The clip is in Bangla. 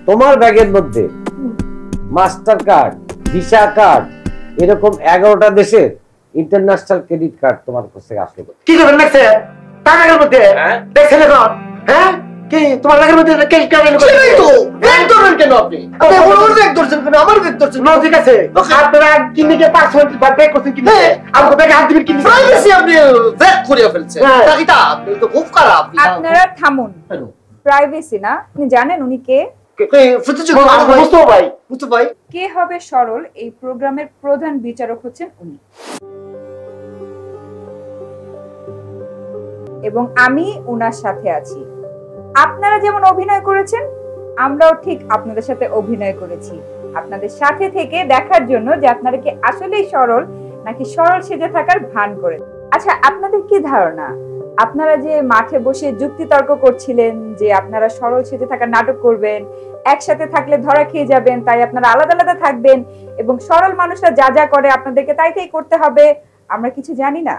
তোমার ব্যাগের মধ্যে মাস্টার কার্ড, ভিসা কার্ড, এরকম 11টা দেশের ইন্টারন্যাশনাল ক্রেডিট কার্ড তোমার কাছে আসলো। কি করবেন দেখছে তার ব্যাগের মধ্যে? দেখছেন এখন? হ্যাঁ কি তোমার ব্যাগের মধ্যে ক্রেডিট কার্ড এলো? ছিলই তো। ব্যাগ ধরবেন কেন আপনি? আপনি আমার ব্যাগ ধরছেন কেন? আমার ব্যাগ ধরছেন। না ঠিক আছে। আপনারা কিনে গিয়ে পাসওয়ার্ড বা ব্যাগ করছেন কিনে। আমাকে ব্যাগে হাত দিবেন কিনে। প্রাইভেসি আপনি ব্যাগ করিয়া ফেলছেন। তাকিটা আপনি তো খুব খারাপ। আপনারা থামুন। প্রাইভেসি না, আপনি জানেন উনি কে? কে হবে সরল এই প্রোগ্রামের প্রধান বিচারক হচ্ছেন উনি, এবং আমি উনার সাথে আছি। আপনারা যেমন অভিনয় করেছেন, আমরাও ঠিক আপনাদের সাথে অভিনয় করেছি, আপনাদের সাথে থেকে দেখার জন্য যে আপনারা কি আসলেই সরল নাকি সরল সেজে থাকার ভান করে। আচ্ছা, আপনাদের কি ধারণা, আপনারা যে মাঠে বসে যুক্তি তর্ক করছিলেন যে আপনারা সরল সেজে থাকার নাটক করবেন, একসাথে থাকলে ধরা খেয়ে যাবেন, তাই আপনারা আলাদা আলাদা থাকবেন এবং সরল মানুষরা যা যা করে আপনাদেরকে তাই তাই করতে হবে, আমরা কিছু জানি না?